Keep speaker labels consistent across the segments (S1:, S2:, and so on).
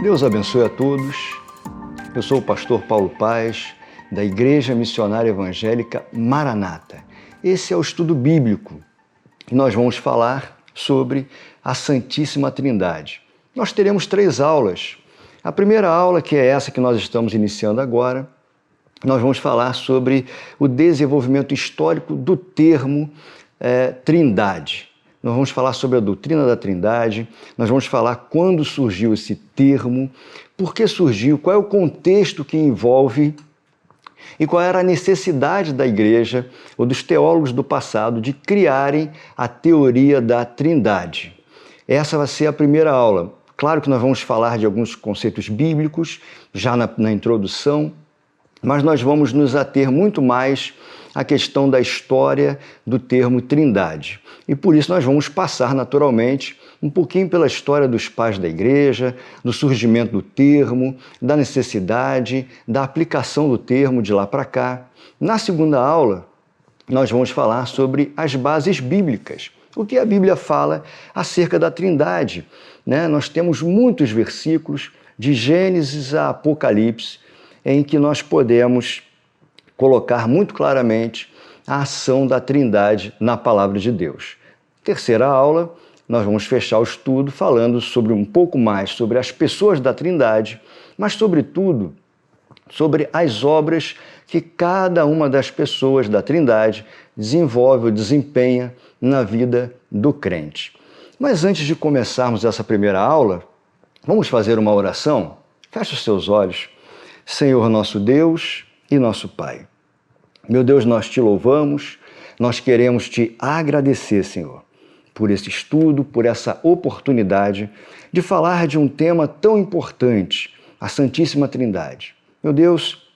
S1: Deus abençoe a todos. Eu sou o pastor Paulo Paz, da Igreja Missionária Evangélica Maranata. Esse é o estudo bíblico e nós vamos falar sobre a Santíssima Trindade. Nós teremos 3 aulas. A primeira aula, que é essa que nós estamos iniciando agora, nós vamos falar sobre o desenvolvimento histórico do termo Trindade. Nós vamos falar sobre a doutrina da Trindade, nós vamos falar quando surgiu esse termo, por que surgiu, qual é o contexto que envolve e qual era a necessidade da igreja ou dos teólogos do passado de criarem a teoria da Trindade. Essa vai ser a primeira aula. Claro que nós vamos falar de alguns conceitos bíblicos já na introdução, mas nós vamos nos ater muito mais à questão da história do termo Trindade. E por isso nós vamos passar naturalmente um pouquinho pela história dos pais da igreja, do surgimento do termo, da necessidade, da aplicação do termo de lá para cá. Na segunda aula, nós vamos falar sobre as bases bíblicas. O que a Bíblia fala acerca da Trindade, né? Nós temos muitos versículos, de Gênesis a Apocalipse, em que nós podemos colocar muito claramente a ação da Trindade na Palavra de Deus. Terceira aula, nós vamos fechar o estudo falando sobre um pouco mais sobre as pessoas da Trindade, mas sobretudo sobre as obras que cada uma das pessoas da Trindade desenvolve ou desempenha na vida do crente. Mas antes de começarmos essa primeira aula, vamos fazer uma oração? Feche os seus olhos. Senhor nosso Deus e nosso Pai. Meu Deus, nós te louvamos, nós queremos te agradecer, Senhor, por esse estudo, por essa oportunidade de falar de um tema tão importante, a Santíssima Trindade. Meu Deus,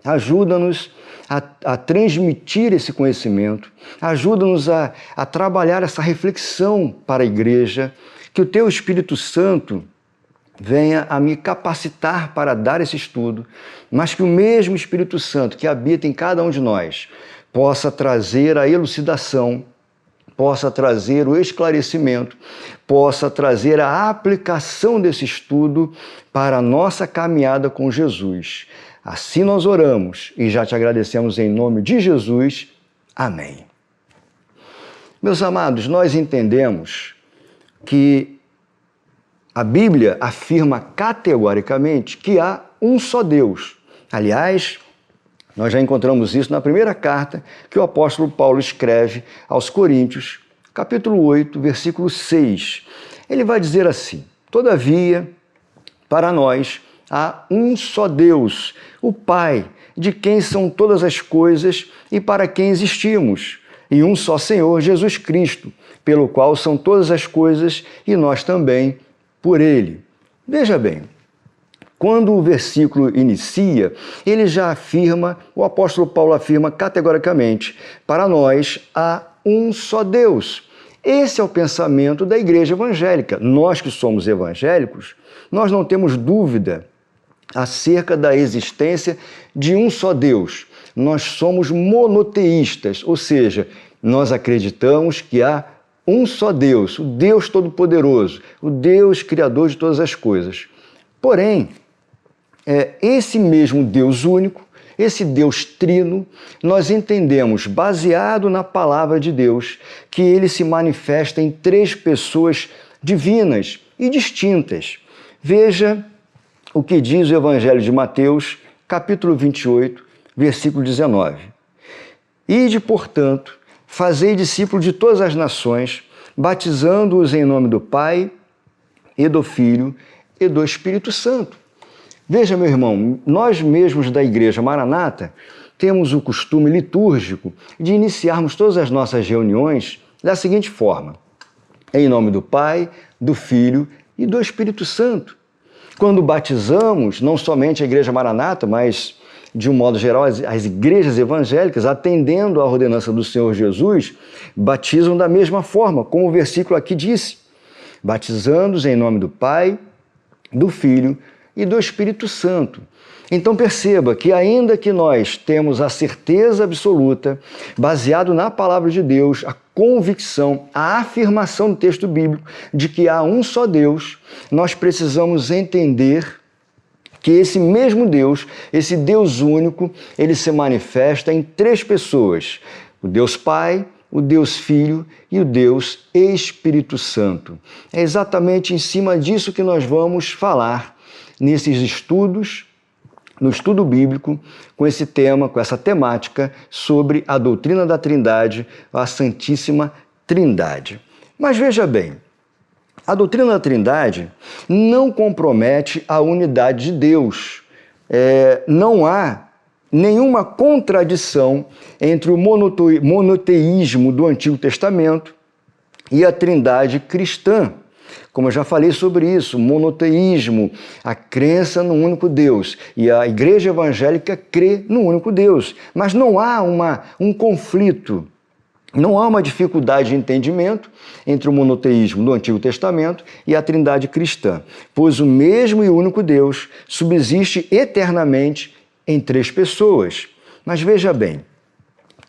S1: ajuda-nos a transmitir esse conhecimento, ajuda-nos a trabalhar essa reflexão para a igreja, que o Teu Espírito Santo venha a me capacitar para dar esse estudo, mas que o mesmo Espírito Santo que habita em cada um de nós possa trazer a elucidação, possa trazer o esclarecimento, possa trazer a aplicação desse estudo para a nossa caminhada com Jesus. Assim nós oramos e já te agradecemos em nome de Jesus. Amém. Meus amados, nós entendemos que a Bíblia afirma categoricamente que há um só Deus. Aliás, nós já encontramos isso na primeira carta que o apóstolo Paulo escreve aos Coríntios, capítulo 8, versículo 6. Ele vai dizer assim: todavia, para nós há um só Deus, o Pai, de quem são todas as coisas e para quem existimos, e um só Senhor, Jesus Cristo, pelo qual são todas as coisas e nós também por Ele. Veja bem, quando o versículo inicia, ele já afirma, o apóstolo Paulo afirma categoricamente, para nós há um só Deus. Esse é o pensamento da igreja evangélica. Nós que somos evangélicos, nós não temos dúvida acerca da existência de um só Deus. Nós somos monoteístas, ou seja, nós acreditamos que há um só Deus, o Deus Todo-Poderoso, o Deus Criador de todas as coisas. Porém, esse mesmo Deus único, esse Deus trino, nós entendemos, baseado na palavra de Deus, que ele se manifesta em 3 pessoas divinas e distintas. Veja o que diz o Evangelho de Mateus, capítulo 28, versículo 19. Ide, portanto, fazei discípulos de todas as nações, batizando-os em nome do Pai e do Filho e do Espírito Santo. Veja, meu irmão, nós mesmos da Igreja Maranata temos o costume litúrgico de iniciarmos todas as nossas reuniões da seguinte forma: em nome do Pai, do Filho e do Espírito Santo. Quando batizamos, não somente a Igreja Maranata, mas de um modo geral, as igrejas evangélicas, atendendo à ordenança do Senhor Jesus, batizam da mesma forma, como o versículo aqui disse: batizando-os em nome do Pai, do Filho e do Espírito Santo. Então perceba que ainda que nós temos a certeza absoluta, baseado na palavra de Deus, a convicção, a afirmação do texto bíblico de que há um só Deus, nós precisamos entender que esse mesmo Deus, esse Deus único, ele se manifesta em três pessoas: o Deus Pai, o Deus Filho e o Deus Espírito Santo. É exatamente em cima disso que nós vamos falar nesses estudos, no estudo bíblico, com esse tema, com essa temática sobre a doutrina da Trindade, a Santíssima Trindade. Mas veja bem, a doutrina da Trindade não compromete a unidade de Deus. Não há nenhuma contradição entre o monoteísmo do Antigo Testamento e a Trindade cristã. Como eu já falei sobre isso, monoteísmo, a crença no único Deus. E a Igreja Evangélica crê no único Deus. Mas não há um conflito, não há uma dificuldade de entendimento entre o monoteísmo do Antigo Testamento e a Trindade cristã, pois o mesmo e único Deus subsiste eternamente em três pessoas. Mas veja bem,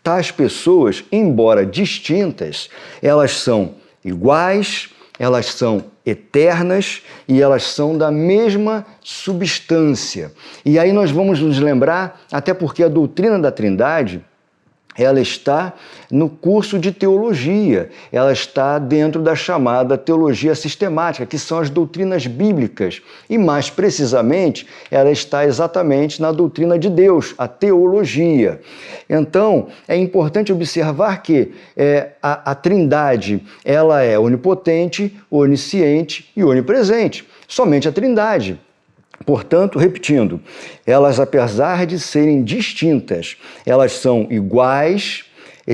S1: tais pessoas, embora distintas, elas são iguais, elas são eternas e elas são da mesma substância. E aí nós vamos nos lembrar, até porque a doutrina da Trindade, ela está no curso de teologia, ela está dentro da chamada teologia sistemática, que são as doutrinas bíblicas, e mais precisamente, ela está exatamente na doutrina de Deus, a teologia. Então, é importante observar que a Trindade, ela é onipotente, onisciente e onipresente, somente a Trindade. Portanto, repetindo, elas, apesar de serem distintas, elas são iguais,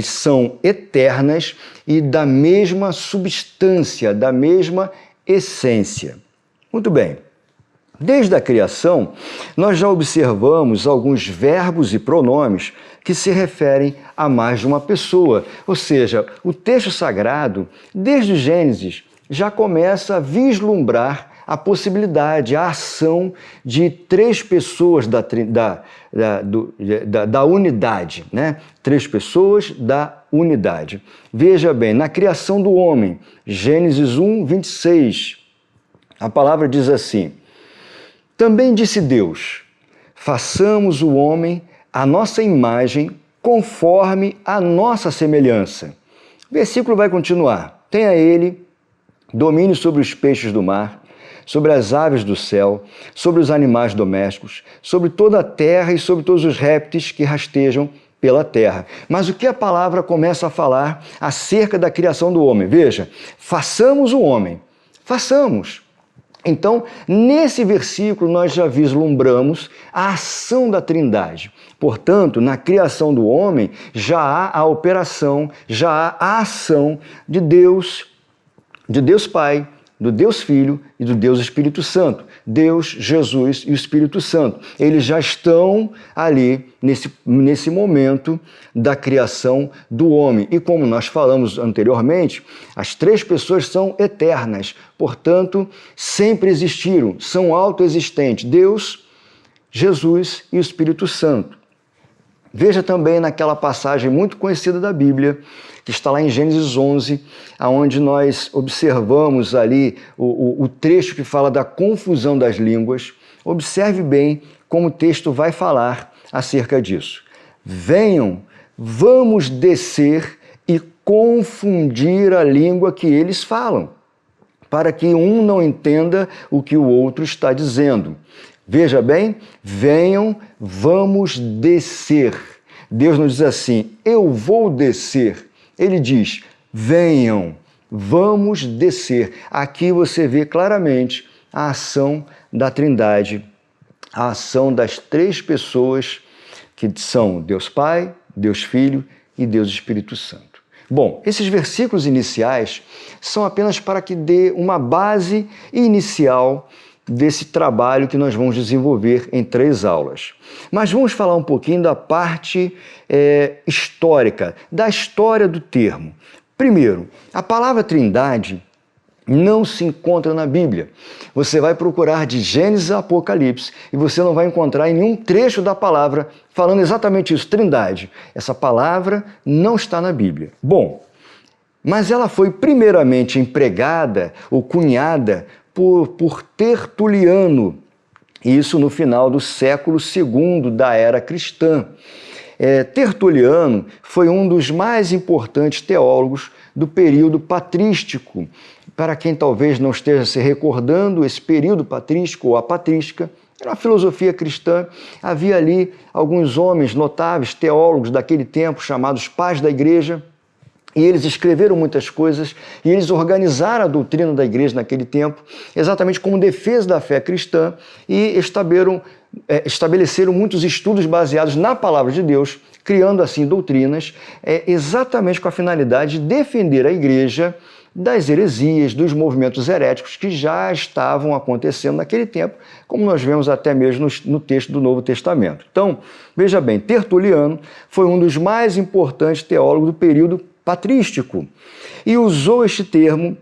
S1: são eternas e da mesma substância, da mesma essência. Muito bem. Desde a criação, nós já observamos alguns verbos e pronomes que se referem a mais de uma pessoa. Ou seja, o texto sagrado, desde Gênesis, já começa a vislumbrar a possibilidade, a ação de três pessoas da unidade, né? Três pessoas da unidade. Veja bem, na criação do homem, Gênesis 1, 26, a palavra diz assim: também disse Deus, façamos o homem à nossa imagem, conforme a nossa semelhança. O versículo vai continuar. Tenha ele domínio sobre os peixes do mar, sobre as aves do céu, sobre os animais domésticos, sobre toda a terra e sobre todos os répteis que rastejam pela terra. Mas o que a palavra começa a falar acerca da criação do homem? Veja, façamos o homem, façamos. Então, nesse versículo nós já vislumbramos a ação da Trindade. Portanto, na criação do homem já há a operação, já há a ação de Deus Pai, do Deus Filho e do Deus Espírito Santo. Deus, Jesus e o Espírito Santo. Eles já estão ali nesse momento da criação do homem. E como nós falamos anteriormente, as três pessoas são eternas, portanto, sempre existiram, são autoexistentes. Deus, Jesus e o Espírito Santo. Veja também naquela passagem muito conhecida da Bíblia, que está lá em Gênesis 11, onde nós observamos ali o trecho que fala da confusão das línguas. Observe bem como o texto vai falar acerca disso. Venham, vamos descer e confundir a língua que eles falam, para que um não entenda o que o outro está dizendo. Veja bem, venham, vamos descer. Deus nos diz assim, eu vou descer. Ele diz, venham, vamos descer. Aqui você vê claramente a ação da Trindade, a ação das três pessoas que são Deus Pai, Deus Filho e Deus Espírito Santo. Bom, esses versículos iniciais são apenas para que dê uma base inicial desse trabalho que nós vamos desenvolver em 3 aulas. Mas vamos falar um pouquinho da parte histórica, da história do termo. Primeiro, a palavra Trindade, não se encontra na Bíblia. Você vai procurar de Gênesis a Apocalipse e você não vai encontrar em nenhum trecho da palavra falando exatamente isso, Trindade. Essa palavra não está na Bíblia. Bom, mas ela foi primeiramente empregada ou cunhada por Tertuliano, isso no final do século II da era cristã. Tertuliano foi um dos mais importantes teólogos do período patrístico. Para quem talvez não esteja se recordando, esse período patrístico ou a patrística era uma filosofia cristã. Havia ali alguns homens notáveis, teólogos daquele tempo, chamados pais da igreja, e eles escreveram muitas coisas e eles organizaram a doutrina da igreja naquele tempo, exatamente como defesa da fé cristã, e estabeleceram muitos estudos baseados na palavra de Deus, criando assim doutrinas, exatamente com a finalidade de defender a igreja das heresias, dos movimentos heréticos que já estavam acontecendo naquele tempo, como nós vemos até mesmo no texto do Novo Testamento. Então, veja bem, Tertuliano foi um dos mais importantes teólogos do período patrístico e usou este termo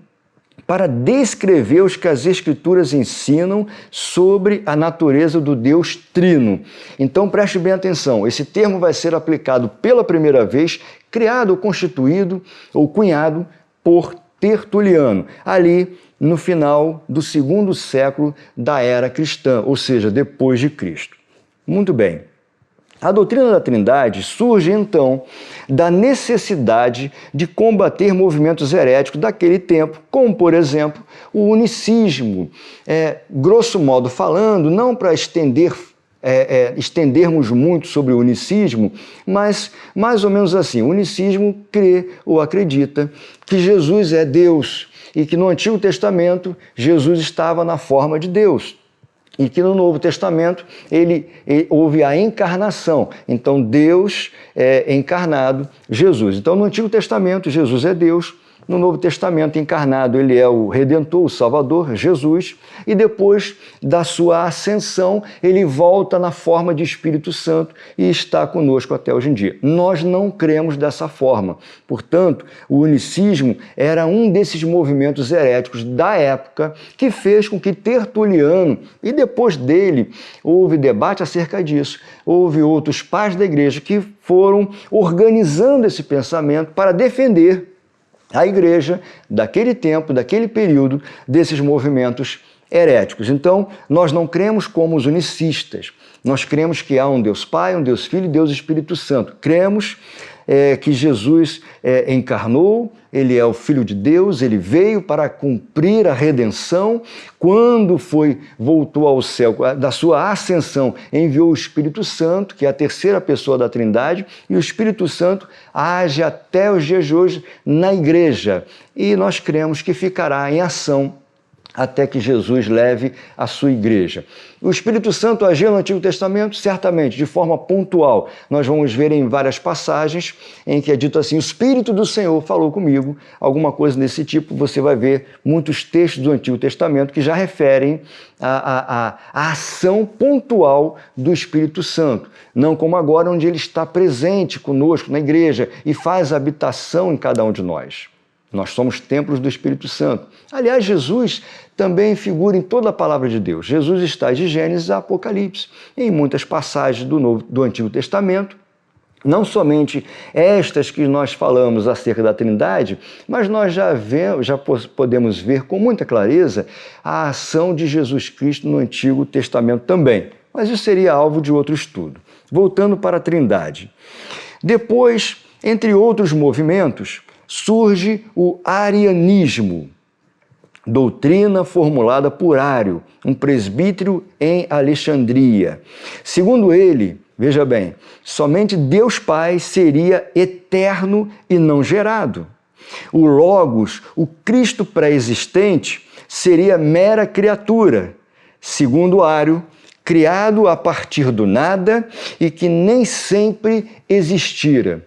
S1: para descrever os que as Escrituras ensinam sobre a natureza do Deus Trino. Então preste bem atenção, esse termo vai ser aplicado pela primeira vez, criado ou constituído ou cunhado por Tertuliano, ali no final do segundo século da era cristã, ou seja, depois de Cristo. Muito bem. A doutrina da Trindade surge, então, da necessidade de combater movimentos heréticos daquele tempo, como, por exemplo, o unicismo. Grosso modo falando, não para estendermos muito sobre o unicismo, mas mais ou menos assim, o unicismo crê ou acredita que Jesus é Deus e que no Antigo Testamento Jesus estava na forma de Deus. E que no Novo Testamento houve a encarnação. Então Deus é encarnado, Jesus. Então no Antigo Testamento Jesus é Deus, no Novo Testamento encarnado ele é o Redentor, o Salvador, Jesus, e depois da sua ascensão ele volta na forma de Espírito Santo e está conosco até hoje em dia. Nós não cremos dessa forma. Portanto, o unicismo era um desses movimentos heréticos da época que fez com que Tertuliano, e depois dele houve debate acerca disso, houve outros pais da igreja que foram organizando esse pensamento para defender a igreja daquele tempo, daquele período, desses movimentos heréticos. Então, nós não cremos como os unicistas. Nós cremos que há um Deus Pai, um Deus Filho e Deus Espírito Santo. Cremos que Jesus encarnou, ele é o Filho de Deus, ele veio para cumprir a redenção. Quando voltou ao céu, da sua ascensão, enviou o Espírito Santo, que é a terceira pessoa da Trindade, e o Espírito Santo age até os dias de hoje na igreja. E nós cremos que ficará em ação até que Jesus leve a sua igreja. O Espírito Santo agiu no Antigo Testamento? Certamente, de forma pontual. Nós vamos ver em várias passagens em que é dito assim, o Espírito do Senhor falou comigo, alguma coisa desse tipo. Você vai ver muitos textos do Antigo Testamento que já referem a ação pontual do Espírito Santo. Não como agora, onde ele está presente conosco na igreja e faz habitação em cada um de nós. Nós somos templos do Espírito Santo. Aliás, Jesus também figura em toda a palavra de Deus. Jesus está de Gênesis a Apocalipse, em muitas passagens do Antigo Testamento, não somente estas que nós falamos acerca da Trindade, mas nós já podemos ver com muita clareza a ação de Jesus Cristo no Antigo Testamento também. Mas isso seria alvo de outro estudo. Voltando para a Trindade. Depois, entre outros movimentos, surge o arianismo, doutrina formulada por Ário, um presbítero em Alexandria. Segundo ele, veja bem, somente Deus Pai seria eterno e não gerado. O Logos, o Cristo pré-existente, seria mera criatura, segundo Ário, criado a partir do nada e que nem sempre existira.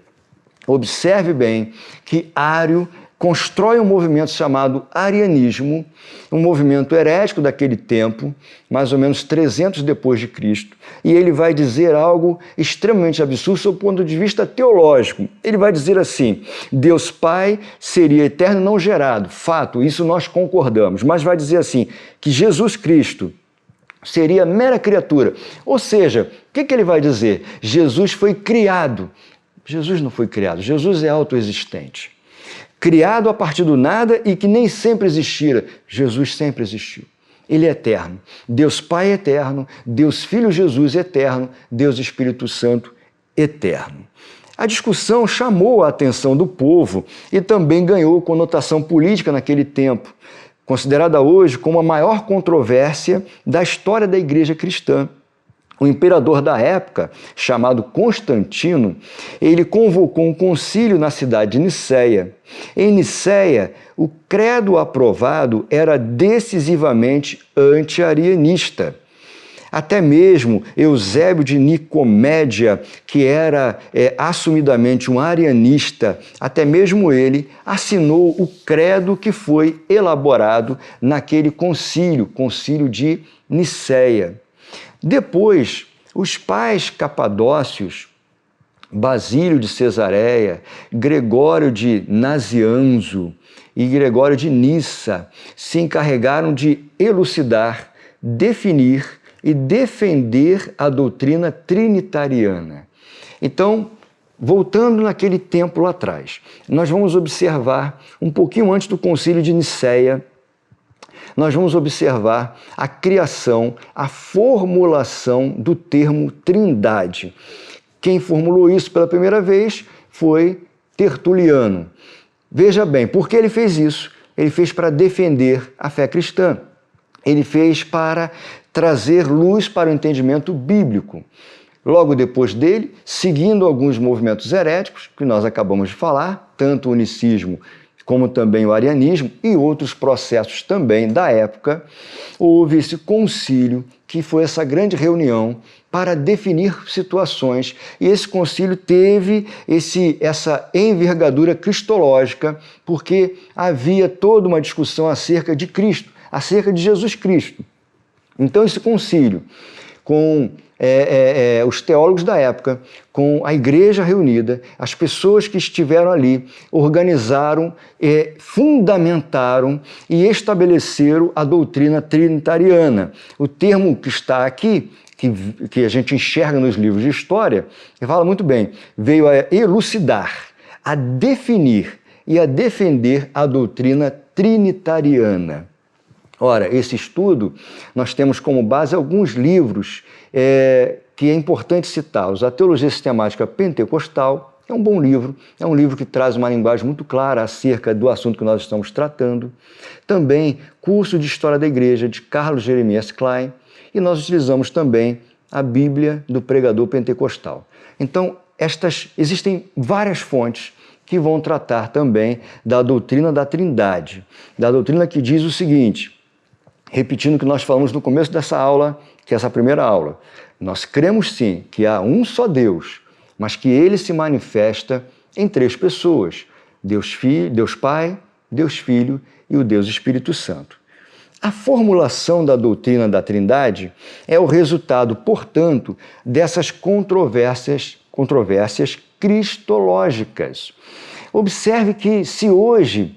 S1: Observe bem que Ário constrói um movimento chamado arianismo, um movimento herético daquele tempo, mais ou menos 300 depois de Cristo, e ele vai dizer algo extremamente absurdo sob o ponto de vista teológico. Ele vai dizer assim: Deus Pai seria eterno e não gerado. Fato, isso nós concordamos, mas vai dizer assim, que Jesus Cristo seria mera criatura. Ou seja, o que ele vai dizer? Jesus foi criado. Jesus não foi criado, Jesus é autoexistente. Criado a partir do nada e que nem sempre existira. Jesus sempre existiu. Ele é eterno. Deus Pai eterno, Deus Filho Jesus eterno, Deus Espírito Santo eterno. A discussão chamou a atenção do povo e também ganhou conotação política naquele tempo, considerada hoje como a maior controvérsia da história da igreja cristã. O imperador da época, chamado Constantino, ele convocou um concílio na cidade de Niceia. Em Niceia, o credo aprovado era decisivamente anti-arianista. Até mesmo Eusébio de Nicomédia, que era assumidamente um arianista, até mesmo ele assinou o credo que foi elaborado naquele concílio de Niceia. Depois, os pais capadócios, Basílio de Cesareia, Gregório de Nazianzo e Gregório de Nissa, se encarregaram de elucidar, definir e defender a doutrina trinitariana. Então, voltando naquele tempo lá atrás, nós vamos observar, um pouquinho antes do concílio de Niceia, nós vamos observar a criação, a formulação do termo trindade. Quem formulou isso pela primeira vez foi Tertuliano. Veja bem, por que ele fez isso? Ele fez para defender a fé cristã. Ele fez para trazer luz para o entendimento bíblico. Logo depois dele, seguindo alguns movimentos heréticos, que nós acabamos de falar, tanto o unicismo como também o arianismo e outros processos também da época, houve esse concílio, que foi essa grande reunião para definir situações. E esse concílio teve essa envergadura cristológica, porque havia toda uma discussão acerca de Cristo, acerca de Jesus Cristo. Então esse concílio, com os teólogos da época, com a igreja reunida, as pessoas que estiveram ali, organizaram, fundamentaram e estabeleceram a doutrina trinitariana. O termo que está aqui, que a gente enxerga nos livros de história, fala muito bem, veio a elucidar, a definir e a defender a doutrina trinitariana. Ora, esse estudo, nós temos como base alguns livros que é importante citá-los. A Teologia Sistemática Pentecostal é um bom livro, é um livro que traz uma linguagem muito clara acerca do assunto que nós estamos tratando. Também, Curso de História da Igreja, de Carlos Jeremias Klein, e nós utilizamos também a Bíblia do Pregador Pentecostal. Então, existem várias fontes que vão tratar também da doutrina da Trindade, da doutrina que diz o seguinte, repetindo o que nós falamos no começo dessa aula, que é essa primeira aula, nós cremos sim que há um só Deus, mas que ele se manifesta em três pessoas, Deus Pai, Deus Filho e o Deus Espírito Santo. A formulação da doutrina da Trindade é o resultado, portanto, dessas controvérsias cristológicas. Observe que se hoje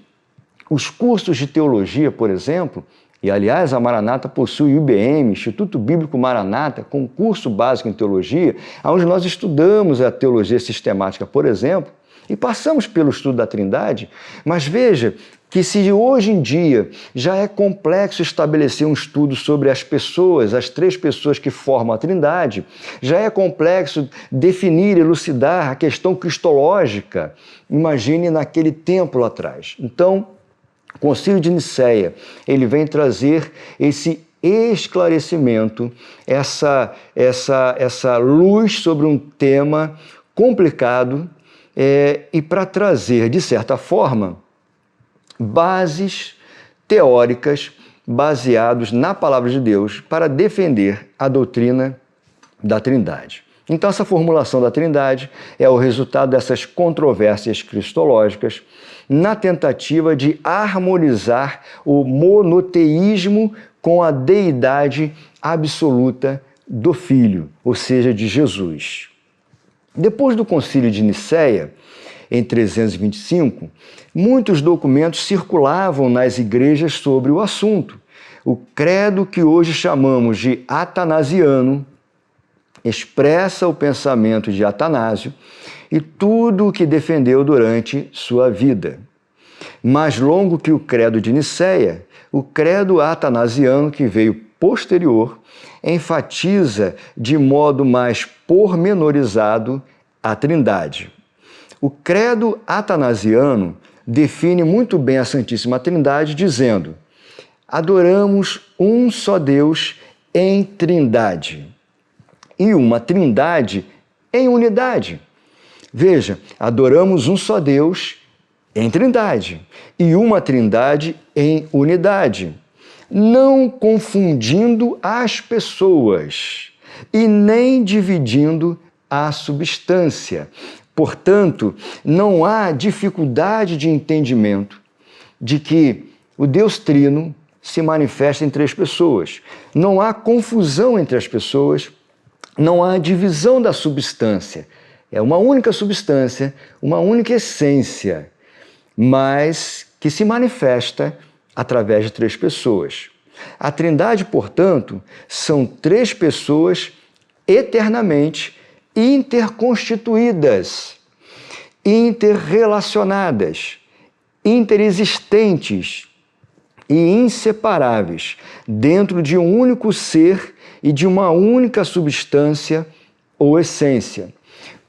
S1: os cursos de teologia, por exemplo, e, aliás, a Maranata possui o IBM, Instituto Bíblico Maranata, com curso básico em teologia, onde nós estudamos a teologia sistemática, por exemplo, e passamos pelo estudo da Trindade, mas veja que se hoje em dia já é complexo estabelecer um estudo sobre as pessoas, as três pessoas que formam a Trindade, já é complexo definir, elucidar a questão cristológica, imagine naquele tempo lá atrás. Então, o Concílio de Niceia, ele vem trazer esse esclarecimento, essa luz sobre um tema complicado e para trazer, de certa forma, bases teóricas baseados na Palavra de Deus para defender a doutrina da Trindade. Então, essa formulação da Trindade é o resultado dessas controvérsias cristológicas. na tentativa de harmonizar o monoteísmo com a deidade absoluta do Filho, ou seja, de Jesus. Depois do Concílio de Nicéia, em 325, muitos documentos circulavam nas igrejas sobre o assunto. O credo que hoje chamamos de atanasiano expressa o pensamento de Atanásio e tudo o que defendeu durante sua vida. Mais longo que o credo de Nicéia, o credo atanasiano, que veio posterior, enfatiza de modo mais pormenorizado a Trindade. O credo atanasiano define muito bem a Santíssima Trindade, dizendo: adoramos um só Deus em trindade, e uma trindade em unidade. Veja, adoramos um só Deus em trindade, e uma trindade em unidade, não confundindo as pessoas e nem dividindo a substância. Portanto, não há dificuldade de entendimento de que o Deus Trino se manifesta em três pessoas. Não há confusão entre as pessoas, não há divisão da substância. É uma única substância, uma única essência, mas que se manifesta através de três pessoas. A Trindade, portanto, são três pessoas eternamente interconstituídas, interrelacionadas, interexistentes e inseparáveis dentro de um único ser e de uma única substância ou essência.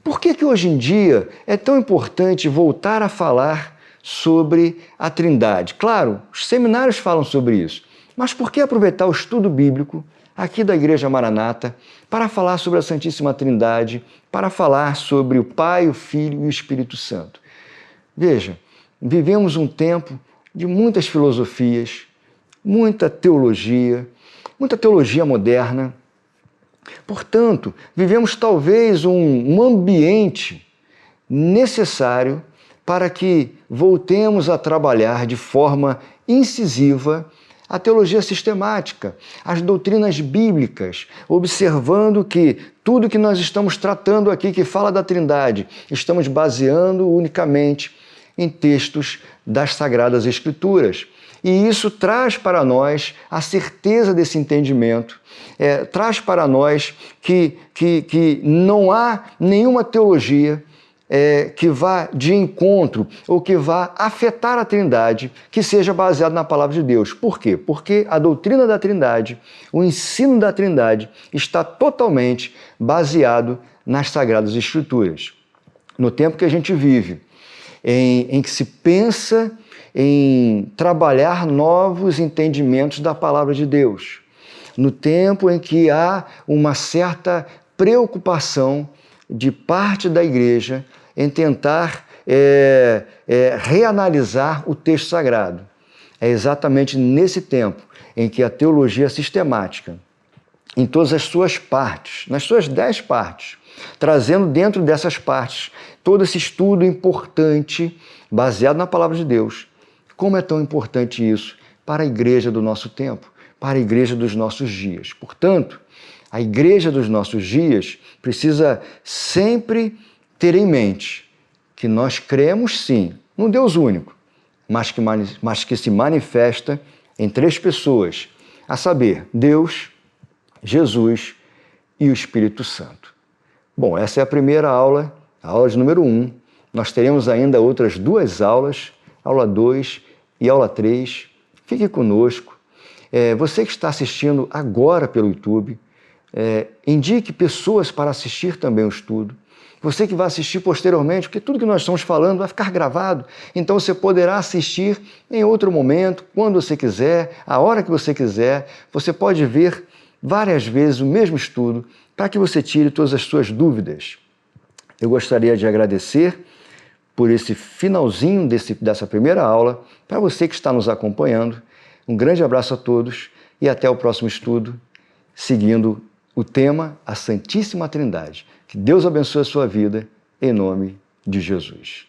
S1: Por que hoje em dia é tão importante voltar a falar sobre a Trindade? Claro, os seminários falam sobre isso, mas por que aproveitar o estudo bíblico aqui da Igreja Maranata para falar sobre a Santíssima Trindade, para falar sobre o Pai, o Filho e o Espírito Santo? Veja, vivemos um tempo de muitas filosofias, muita teologia moderna. Portanto, vivemos talvez um ambiente necessário para que voltemos a trabalhar de forma incisiva a teologia sistemática, as doutrinas bíblicas, observando que tudo que nós estamos tratando aqui, que fala da Trindade, estamos baseando unicamente em textos das Sagradas Escrituras. E isso traz para nós a certeza desse entendimento, traz para nós que não há nenhuma teologia que vá de encontro ou que vá afetar a Trindade, que seja baseado na Palavra de Deus. Por quê? Porque a doutrina da Trindade, o ensino da Trindade, está totalmente baseado nas Sagradas Escrituras. No tempo que a gente vive, em que se pensa em trabalhar novos entendimentos da Palavra de Deus, no tempo em que há uma certa preocupação de parte da Igreja em tentar reanalisar o texto sagrado. É exatamente nesse tempo em que a teologia sistemática, em todas as suas partes, nas suas 10 partes, trazendo dentro dessas partes todo esse estudo importante, baseado na Palavra de Deus. Como é tão importante isso para a igreja do nosso tempo, para a igreja dos nossos dias. Portanto, a igreja dos nossos dias precisa sempre ter em mente que nós cremos, sim, num Deus único, mas que se manifesta em três pessoas, a saber, Deus, Jesus e o Espírito Santo. Bom, essa é a primeira aula, a aula de número 1. Nós teremos ainda outras 2 aulas, aula 2 e aula 3. Fique conosco. Você que está assistindo agora pelo YouTube, indique pessoas para assistir também o estudo. Você que vai assistir posteriormente, porque tudo que nós estamos falando vai ficar gravado, então você poderá assistir em outro momento, quando você quiser, a hora que você quiser. Você pode ver várias vezes o mesmo estudo para que você tire todas as suas dúvidas. Eu gostaria de agradecer por esse finalzinho dessa primeira aula, para você que está nos acompanhando. Um grande abraço a todos e até o próximo estudo, seguindo o tema A Santíssima Trindade. Que Deus abençoe a sua vida, em nome de Jesus.